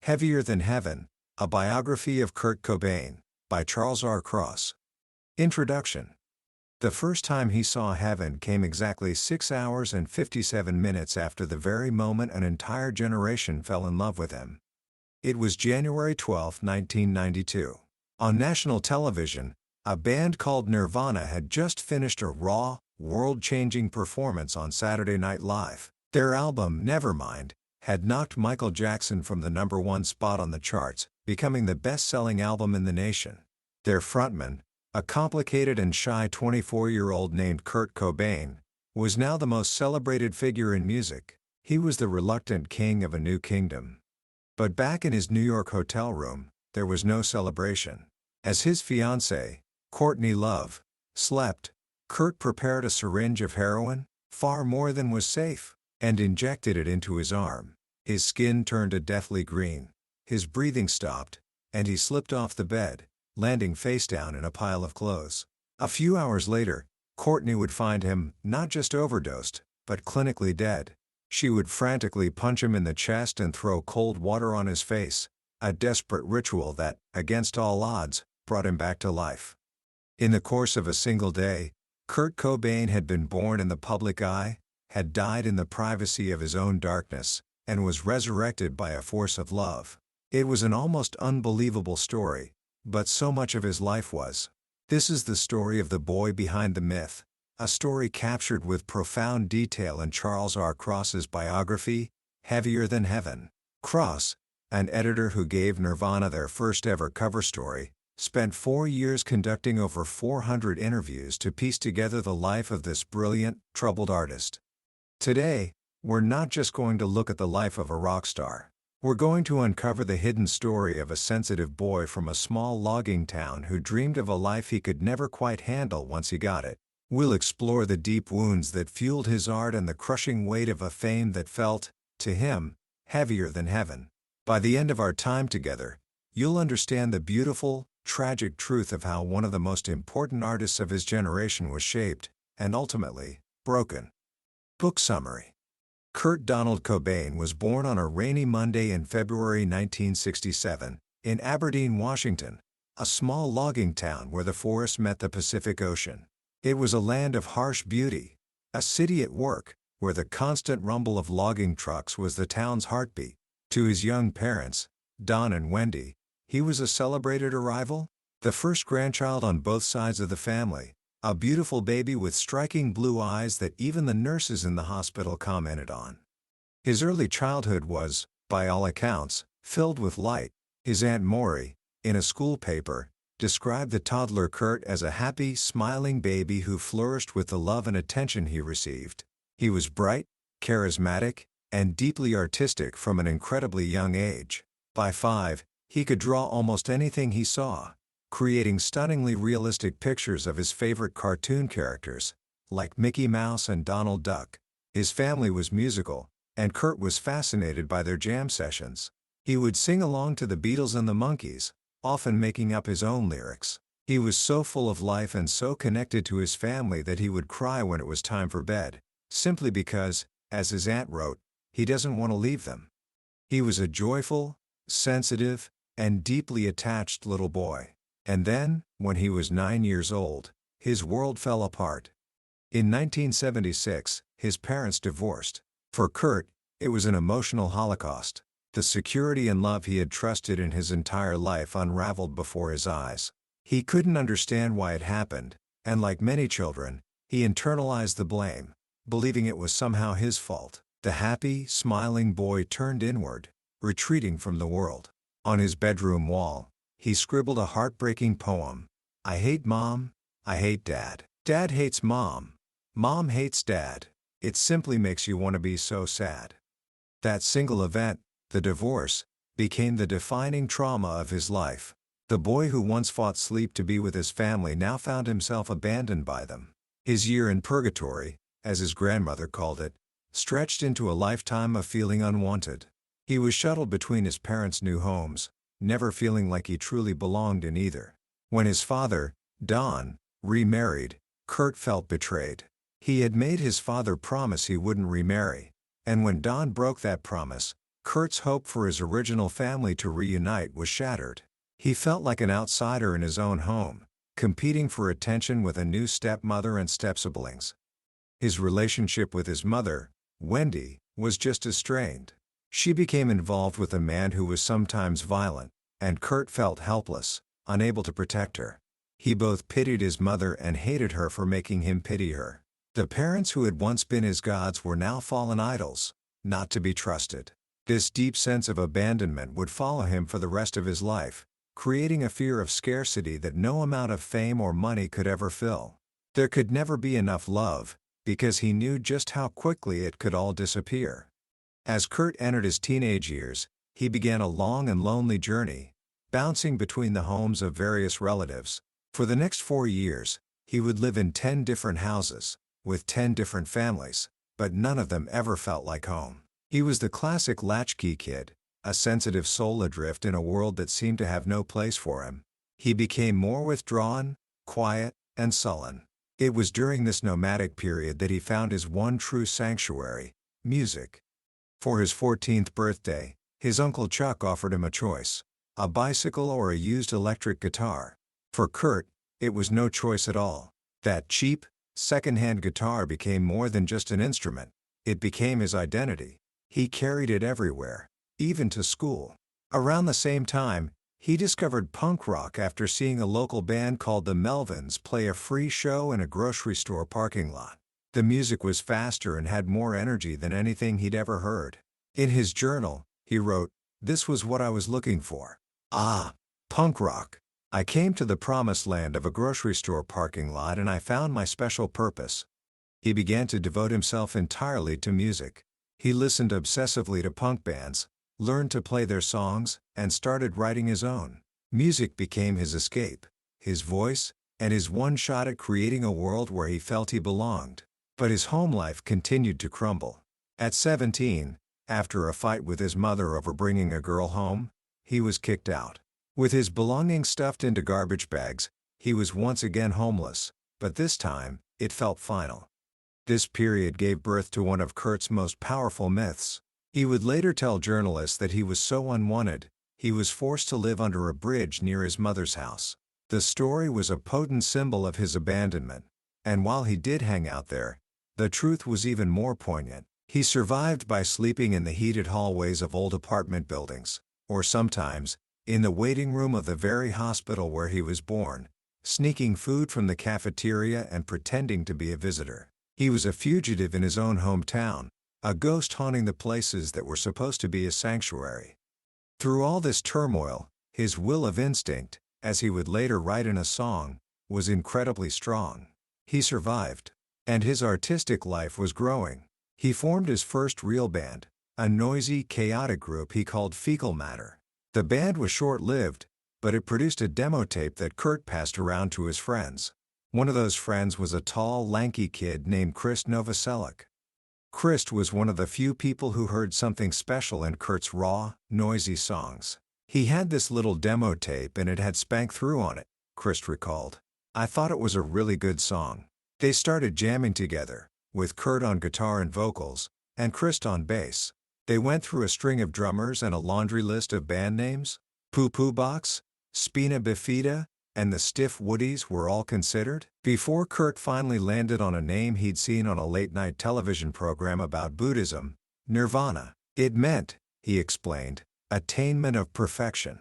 Heavier Than Heaven, A Biography of Kurt Cobain, by Charles R. Cross. Introduction. The first time he saw heaven came exactly 6 hours and 57 minutes after the very moment an entire generation fell in love with him. It was January 12, 1992. On national television, a band called Nirvana had just finished a raw, world-changing performance on Saturday Night Live. Their album, Nevermind, had knocked Michael Jackson from the #1 spot on the charts, becoming the best-selling album in the nation. Their frontman, a complicated and shy 24-year-old named Kurt Cobain, was now the most celebrated figure in music. He was the reluctant king of a new kingdom. But back in his New York hotel room, there was no celebration. As his fiancée, Courtney Love, slept, Kurt prepared a syringe of heroin, far more than was safe, and injected it into his arm. His skin turned a deathly green, his breathing stopped, and he slipped off the bed, landing face down in a pile of clothes. A few hours later, Courtney would find him not just overdosed, but clinically dead. She would frantically punch him in the chest and throw cold water on his face, a desperate ritual that, against all odds, brought him back to life. In the course of a single day, Kurt Cobain had been born in the public eye, had died in the privacy of his own darkness, and was resurrected by a force of love. It was an almost unbelievable story, but so much of his life was. This is the story of the boy behind the myth, a story captured with profound detail in Charles R. Cross's biography, Heavier Than Heaven. Cross, an editor who gave Nirvana their first ever cover story, spent 4 years conducting over 400 interviews to piece together the life of this brilliant, troubled artist. Today, we're not just going to look at the life of a rock star. We're going to uncover the hidden story of a sensitive boy from a small logging town who dreamed of a life he could never quite handle once he got it. We'll explore the deep wounds that fueled his art and the crushing weight of a fame that felt, to him, heavier than heaven. By the end of our time together, you'll understand the beautiful, tragic truth of how one of the most important artists of his generation was shaped, and ultimately, broken. Book summary. Kurt Donald Cobain was born on a rainy Monday in February 1967, in Aberdeen, Washington, a small logging town where the forest met the Pacific Ocean. It was a land of harsh beauty, a city at work, where the constant rumble of logging trucks was the town's heartbeat. To his young parents, Don and Wendy, he was a celebrated arrival, the first grandchild on both sides of the family, a beautiful baby with striking blue eyes that even the nurses in the hospital commented on. His early childhood was, by all accounts, filled with light. His Aunt Maury, in a school paper, described the toddler Kurt as a happy, smiling baby who flourished with the love and attention he received. He was bright, charismatic, and deeply artistic from an incredibly young age. By 5, he could draw almost anything he saw, creating stunningly realistic pictures of his favorite cartoon characters, like Mickey Mouse and Donald Duck. His family was musical, and Kurt was fascinated by their jam sessions. He would sing along to the Beatles and the Monkees, often making up his own lyrics. He was so full of life and so connected to his family that he would cry when it was time for bed, simply because, as his aunt wrote, he doesn't want to leave them. He was a joyful, sensitive, and deeply attached little boy. And then, when he was 9 years old, his world fell apart. In 1976, his parents divorced. For Kurt, it was an emotional holocaust. The security and love he had trusted in his entire life unraveled before his eyes. He couldn't understand why it happened, and like many children, he internalized the blame, believing it was somehow his fault. The happy, smiling boy turned inward, retreating from the world. On his bedroom wall, he scribbled a heartbreaking poem. I hate Mom, I hate Dad. Dad hates Mom. Mom hates Dad. It simply makes you want to be so sad. That single event, the divorce, became the defining trauma of his life. The boy who once fought sleep to be with his family now found himself abandoned by them. His year in purgatory, as his grandmother called it, stretched into a lifetime of feeling unwanted. He was shuttled between his parents' new homes, never feeling like he truly belonged in either. When his father, Don, remarried, Kurt felt betrayed. He had made his father promise he wouldn't remarry, and when Don broke that promise, Kurt's hope for his original family to reunite was shattered. He felt like an outsider in his own home, competing for attention with a new stepmother and stepsiblings. His relationship with his mother, Wendy, was just as strained. She became involved with a man who was sometimes violent, and Kurt felt helpless, unable to protect her. He both pitied his mother and hated her for making him pity her. The parents who had once been his gods were now fallen idols, not to be trusted. This deep sense of abandonment would follow him for the rest of his life, creating a fear of scarcity that no amount of fame or money could ever fill. There could never be enough love, because he knew just how quickly it could all disappear. As Kurt entered his teenage years, he began a long and lonely journey, bouncing between the homes of various relatives. For the next 4 years, he would live in 10 different houses, with 10 different families, but none of them ever felt like home. He was the classic latchkey kid, a sensitive soul adrift in a world that seemed to have no place for him. He became more withdrawn, quiet, and sullen. It was during this nomadic period that he found his one true sanctuary, music. For his 14th birthday, his Uncle Chuck offered him a choice: a bicycle or a used electric guitar. For Kurt, it was no choice at all. That cheap, second-hand guitar became more than just an instrument. It became his identity. He carried it everywhere, even to school. Around the same time, he discovered punk rock after seeing a local band called the Melvins play a free show in a grocery store parking lot. The music was faster and had more energy than anything he'd ever heard. In his journal, he wrote, "This was what I was looking for. Ah, punk rock. I came to the promised land of a grocery store parking lot and I found my special purpose." He began to devote himself entirely to music. He listened obsessively to punk bands, learned to play their songs, and started writing his own. Music became his escape, his voice, and his one shot at creating a world where he felt he belonged. But his home life continued to crumble. At 17, after a fight with his mother over bringing a girl home, he was kicked out. With his belongings stuffed into garbage bags, he was once again homeless, but this time, it felt final. This period gave birth to one of Kurt's most powerful myths. He would later tell journalists that he was so unwanted, he was forced to live under a bridge near his mother's house. The story was a potent symbol of his abandonment, and while he did hang out there, the truth was even more poignant. He survived by sleeping in the heated hallways of old apartment buildings, or sometimes, in the waiting room of the very hospital where he was born, sneaking food from the cafeteria and pretending to be a visitor. He was a fugitive in his own hometown, a ghost haunting the places that were supposed to be his sanctuary. Through all this turmoil, his will of instinct, as he would later write in a song, was incredibly strong. He survived, and his artistic life was growing. He formed his first real band, a noisy, chaotic group he called Fecal Matter. The band was short-lived, but it produced a demo tape that Kurt passed around to his friends. One of those friends was a tall, lanky kid named Chris Novoselic. Chris was one of the few people who heard something special in Kurt's raw, noisy songs. He had this little demo tape and it had Spank Through on it, Chris recalled. "I thought it was a really good song." They started jamming together, with Kurt on guitar and vocals, and Chris on bass. They went through a string of drummers and a laundry list of band names. Poo Poo Box, Spina Bifida, and the Stiff Woodies were all considered, before Kurt finally landed on a name he'd seen on a late-night television program about Buddhism, Nirvana. It meant, he explained, attainment of perfection.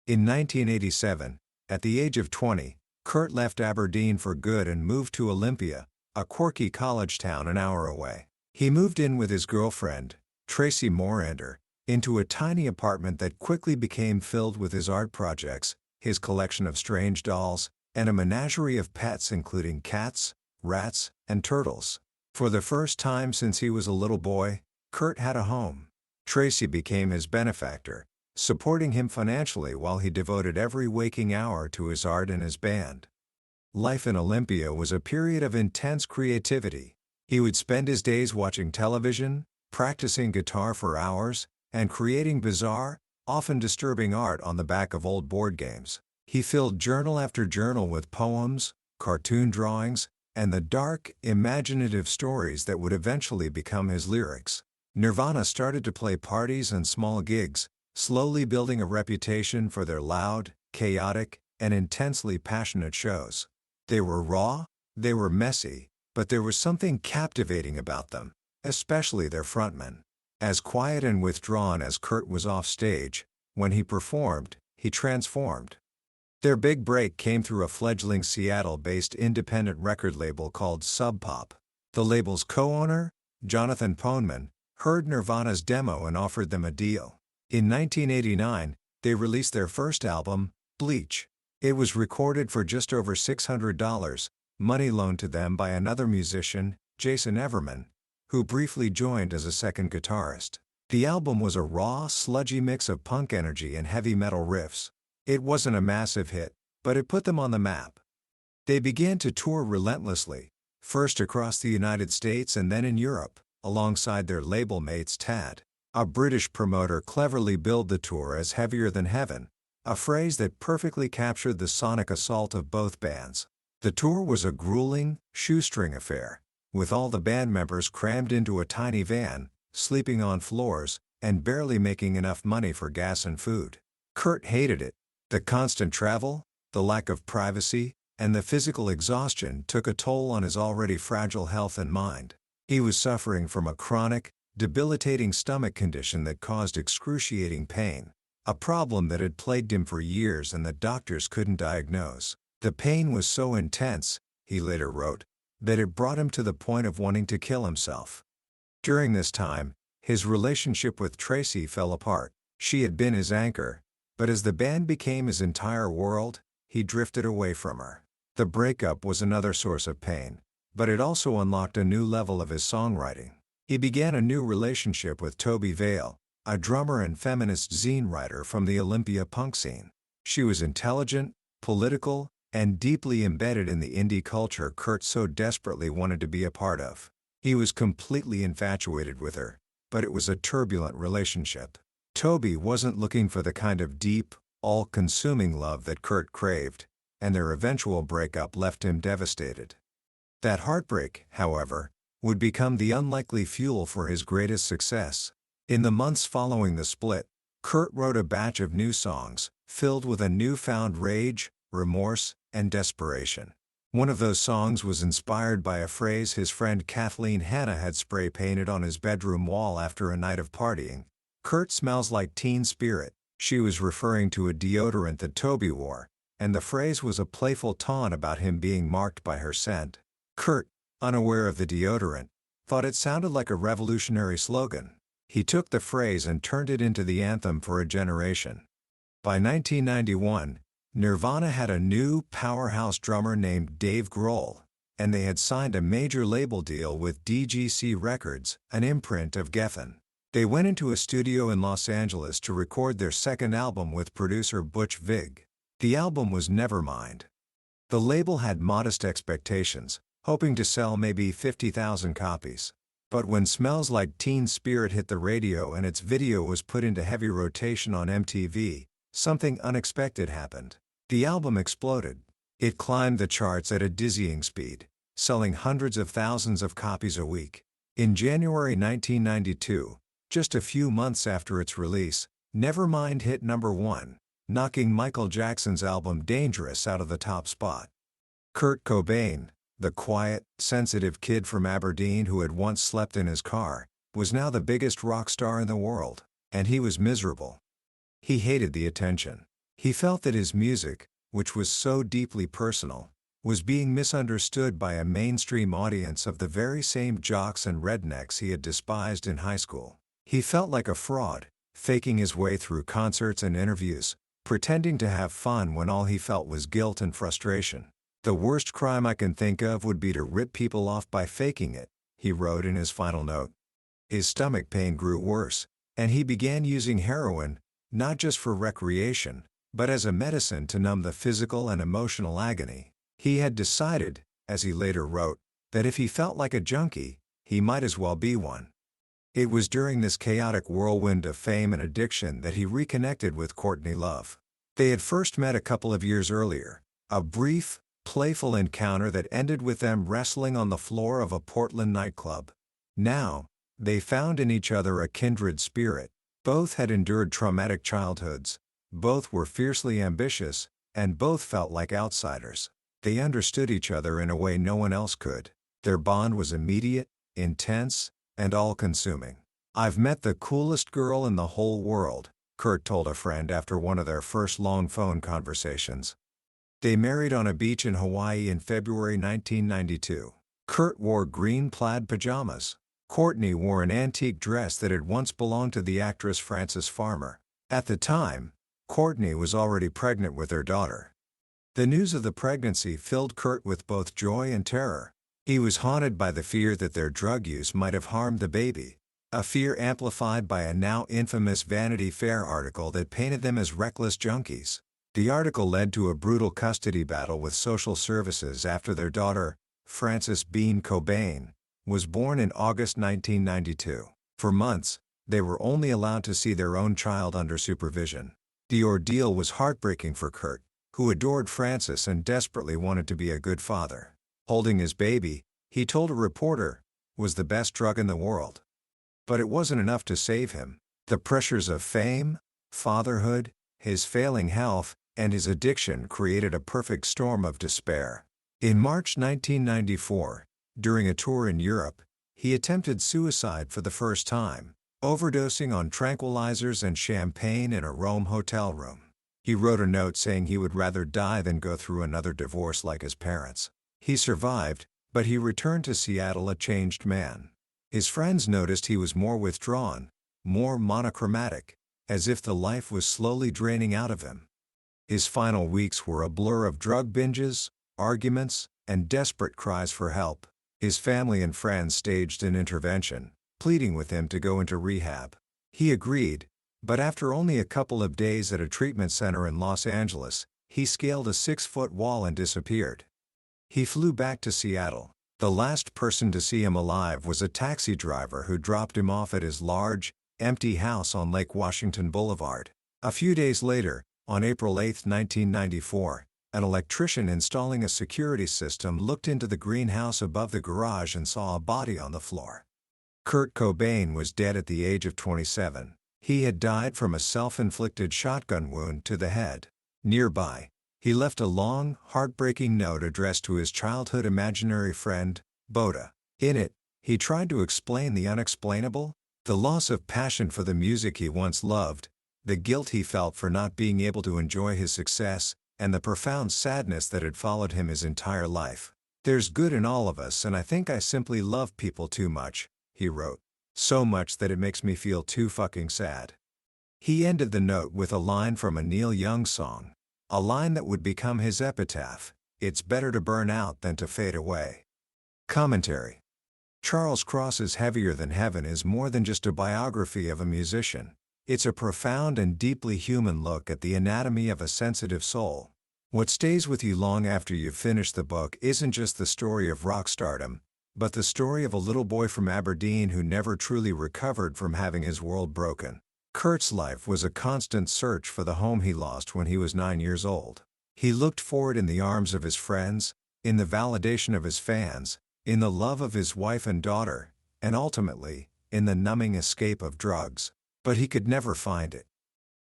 In 1987, at the age of 20, Kurt left Aberdeen for good and moved to Olympia, a quirky college town an hour away. He moved in with his girlfriend, Tracy Morander, into a tiny apartment that quickly became filled with his art projects, his collection of strange dolls, and a menagerie of pets including cats, rats, and turtles. For the first time since he was a little boy, Kurt had a home. Tracy became his benefactor, supporting him financially while he devoted every waking hour to his art and his band. Life in Olympia was a period of intense creativity. He would spend his days watching television, practicing guitar for hours, and creating bizarre, often disturbing art on the back of old board games. He filled journal after journal with poems, cartoon drawings, and the dark, imaginative stories that would eventually become his lyrics. Nirvana started to play parties and small gigs, slowly building a reputation for their loud, chaotic, and intensely passionate shows. They were raw, they were messy, but there was something captivating about them, especially their frontman. As quiet and withdrawn as Kurt was off stage, when he performed, he transformed. Their big break came through a fledgling Seattle-based independent record label called Sub Pop. The label's co-owner, Jonathan Poneman, heard Nirvana's demo and offered them a deal. In 1989, they released their first album, Bleach. It was recorded for just over $600, money loaned to them by another musician, Jason Everman, who briefly joined as a second guitarist. The album was a raw, sludgy mix of punk energy and heavy metal riffs. It wasn't a massive hit, but it put them on the map. They began to tour relentlessly, first across the United States and then in Europe, alongside their label mates Tad. A British promoter cleverly billed the tour as heavier than heaven, a phrase that perfectly captured the sonic assault of both bands. The tour was a grueling, shoestring affair, with all the band members crammed into a tiny van, sleeping on floors, and barely making enough money for gas and food. Kurt hated it. The constant travel, the lack of privacy, and the physical exhaustion took a toll on his already fragile health and mind. He was suffering from a chronic, debilitating stomach condition that caused excruciating pain, a problem that had plagued him for years and the doctors couldn't diagnose. The pain was so intense, he later wrote, that it brought him to the point of wanting to kill himself. During this time, his relationship with Tracy fell apart. She had been his anchor, but as the band became his entire world, he drifted away from her. The breakup was another source of pain, but it also unlocked a new level of his songwriting. He began a new relationship with Toby Vale, a drummer and feminist zine writer from the Olympia punk scene. She was intelligent, political, and deeply embedded in the indie culture Kurt so desperately wanted to be a part of. He was completely infatuated with her, but it was a turbulent relationship. Toby wasn't looking for the kind of deep, all-consuming love that Kurt craved, and their eventual breakup left him devastated. That heartbreak, however, would become the unlikely fuel for his greatest success. In the months following the split, Kurt wrote a batch of new songs, filled with a newfound rage, remorse, and desperation. One of those songs was inspired by a phrase his friend Kathleen Hanna had spray-painted on his bedroom wall after a night of partying. "Kurt smells like teen spirit." She was referring to a deodorant that Toby wore, and the phrase was a playful taunt about him being marked by her scent. Kurt, unaware of the deodorant, thought it sounded like a revolutionary slogan. He took the phrase and turned it into the anthem for a generation. By 1991, Nirvana had a new powerhouse drummer named Dave Grohl, and they had signed a major label deal with DGC Records, an imprint of Geffen. They went into a studio in Los Angeles to record their second album with producer Butch Vig. The album was Nevermind. The label had modest expectations, hoping to sell maybe 50,000 copies. But when Smells Like Teen Spirit hit the radio and its video was put into heavy rotation on MTV, something unexpected happened. The album exploded. It climbed the charts at a dizzying speed, selling hundreds of thousands of copies a week. In January 1992, just a few months after its release, Nevermind hit number 1, knocking Michael Jackson's album Dangerous out of the top spot. Kurt Cobain, the quiet, sensitive kid from Aberdeen who had once slept in his car, was now the biggest rock star in the world, and he was miserable. He hated the attention. He felt that his music, which was so deeply personal, was being misunderstood by a mainstream audience of the very same jocks and rednecks he had despised in high school. He felt like a fraud, faking his way through concerts and interviews, pretending to have fun when all he felt was guilt and frustration. "The worst crime I can think of would be to rip people off by faking it," he wrote in his final note. His stomach pain grew worse, and he began using heroin, not just for recreation, but as a medicine to numb the physical and emotional agony. He had decided, as he later wrote, that if he felt like a junkie, he might as well be one. It was during this chaotic whirlwind of fame and addiction that he reconnected with Courtney Love. They had first met a couple of years earlier, a brief, playful encounter that ended with them wrestling on the floor of a Portland nightclub. Now, They found in each other a kindred spirit. Both had endured traumatic childhoods. Both were fiercely ambitious, and both felt like outsiders. They understood each other in a way no one else could. Their bond was immediate, intense, and all-consuming. "I've met the coolest girl in the whole world," Kurt told a friend after one of their first long phone conversations. They married on a beach in Hawaii in February 1992. Kurt wore green plaid pajamas. Courtney wore an antique dress that had once belonged to the actress Frances Farmer. At the time, Courtney was already pregnant with their daughter. The news of the pregnancy filled Kurt with both joy and terror. He was haunted by the fear that their drug use might have harmed the baby, a fear amplified by a now infamous Vanity Fair article that painted them as reckless junkies. The article led to a brutal custody battle with social services after their daughter, Frances Bean Cobain, was born in August 1992. For months, they were only allowed to see their own child under supervision. The ordeal was heartbreaking for Kurt, who adored Frances and desperately wanted to be a good father. Holding his baby, he told a reporter, was the best drug in the world. But it wasn't enough to save him. The pressures of fame, fatherhood, his failing health, and his addiction created a perfect storm of despair. In March 1994, during a tour in Europe, he attempted suicide for the first time, overdosing on tranquilizers and champagne in a Rome hotel room. He wrote a note saying he would rather die than go through another divorce like his parents. He survived, but he returned to Seattle a changed man. His friends noticed he was more withdrawn, more monochromatic, as if the life was slowly draining out of him. His final weeks were a blur of drug binges, arguments, and desperate cries for help. His family and friends staged an intervention, pleading with him to go into rehab. He agreed, but after only a couple of days at a treatment center in Los Angeles, he scaled a 6-foot wall and disappeared. He flew back to Seattle. The last person to see him alive was a taxi driver who dropped him off at his large, empty house on Lake Washington Boulevard. A few days later, on April 8, 1994, an electrician installing a security system looked into the greenhouse above the garage and saw a body on the floor. Kurt Cobain was dead at the age of 27. He had died from a self-inflicted shotgun wound to the head. Nearby, he left a long, heartbreaking note addressed to his childhood imaginary friend, Boda. In it, he tried to explain the unexplainable, the loss of passion for the music he once loved, the guilt he felt for not being able to enjoy his success, and the profound sadness that had followed him his entire life. "There's good in all of us, and I think I simply love people too much," he wrote. "So much that it makes me feel too fucking sad." He ended the note with a line from a Neil Young song, a line that would become his epitaph: "It's better to burn out than to fade away." Commentary. Charles Cross's Heavier Than Heaven is more than just a biography of a musician. It's a profound and deeply human look at the anatomy of a sensitive soul. What stays with you long after you've finished the book isn't just the story of rock stardom, but the story of a little boy from Aberdeen who never truly recovered from having his world broken. Kurt's life was a constant search for the home he lost when he was 9 years old. He looked for it in the arms of his friends, in the validation of his fans, in the love of his wife and daughter, and ultimately, in the numbing escape of drugs. But he could never find it.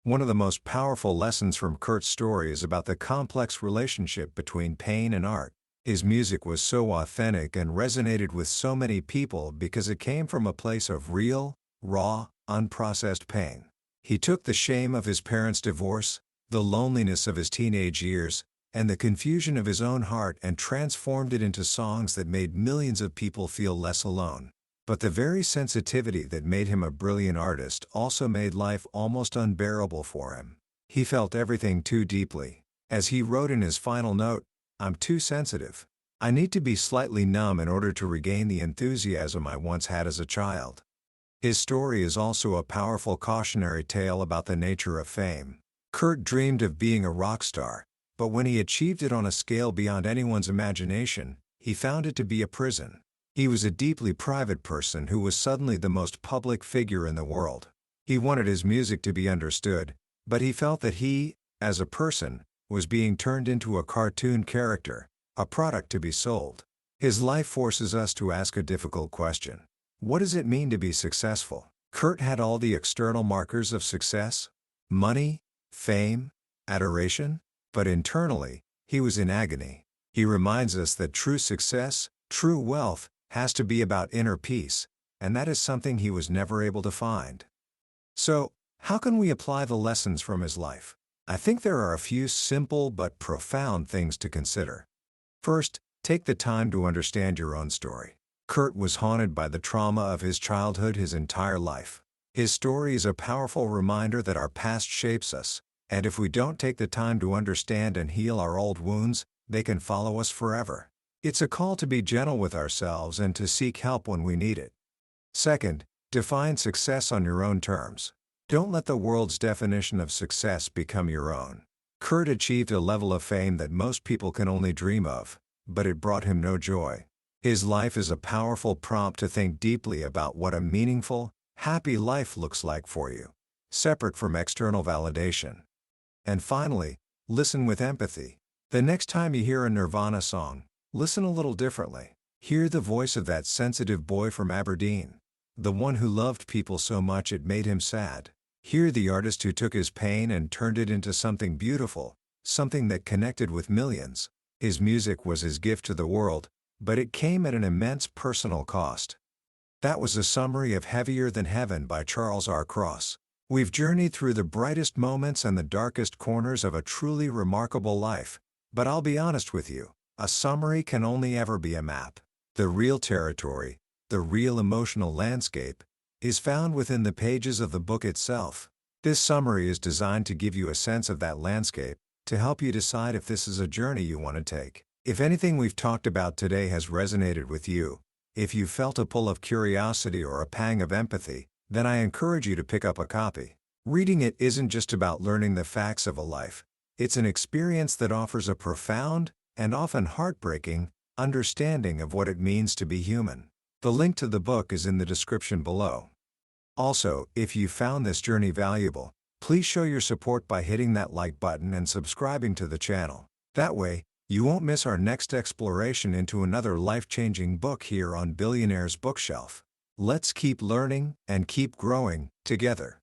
One of the most powerful lessons from Kurt's story is about the complex relationship between pain and art. His music was so authentic and resonated with so many people because it came from a place of real, raw, unprocessed pain. He took the shame of his parents' divorce, the loneliness of his teenage years, and the confusion of his own heart and transformed it into songs that made millions of people feel less alone. But the very sensitivity that made him a brilliant artist also made life almost unbearable for him. He felt everything too deeply. As he wrote in his final note, "I'm too sensitive. I need to be slightly numb in order to regain the enthusiasm I once had as a child." His story is also a powerful cautionary tale about the nature of fame. Kurt dreamed of being a rock star, but when he achieved it on a scale beyond anyone's imagination, he found it to be a prison. He was a deeply private person who was suddenly the most public figure in the world. He wanted his music to be understood, but he felt that he, as a person, was being turned into a cartoon character, a product to be sold. His life forces us to ask a difficult question. What does it mean to be successful? Kurt had all the external markers of success: money, fame, adoration, but internally, he was in agony. He reminds us that true success, true wealth, has to be about inner peace, and that is something he was never able to find. So, how can we apply the lessons from his life? I think there are a few simple but profound things to consider. First, take the time to understand your own story. Kurt was haunted by the trauma of his childhood his entire life. His story is a powerful reminder that our past shapes us, and if we don't take the time to understand and heal our old wounds, they can follow us forever. It's a call to be gentle with ourselves and to seek help when we need it. Second, define success on your own terms. Don't let the world's definition of success become your own. Kurt achieved a level of fame that most people can only dream of, but it brought him no joy. His life is a powerful prompt to think deeply about what a meaningful, happy life looks like for you, separate from external validation. And finally, listen with empathy. The next time you hear a Nirvana song, listen a little differently. Hear the voice of that sensitive boy from Aberdeen, the one who loved people so much it made him sad. Hear the artist who took his pain and turned it into something beautiful, something that connected with millions. His music was his gift to the world, but it came at an immense personal cost. That was a summary of Heavier Than Heaven by Charles R. Cross. We've journeyed through the brightest moments and the darkest corners of a truly remarkable life, but I'll be honest with you, a summary can only ever be a map. The real territory, the real emotional landscape, is found within the pages of the book itself. This summary is designed to give you a sense of that landscape, to help you decide if this is a journey you want to take. If anything we've talked about today has resonated with you, if you felt a pull of curiosity or a pang of empathy, then I encourage you to pick up a copy. Reading it isn't just about learning the facts of a life. It's an experience that offers a profound, and often heartbreaking, understanding of what it means to be human. The link to the book is in the description below. Also, if you found this journey valuable, please show your support by hitting that like button and subscribing to the channel. That way, you won't miss our next exploration into another life-changing book here on Billionaire's Bookshelf. Let's keep learning and keep growing together.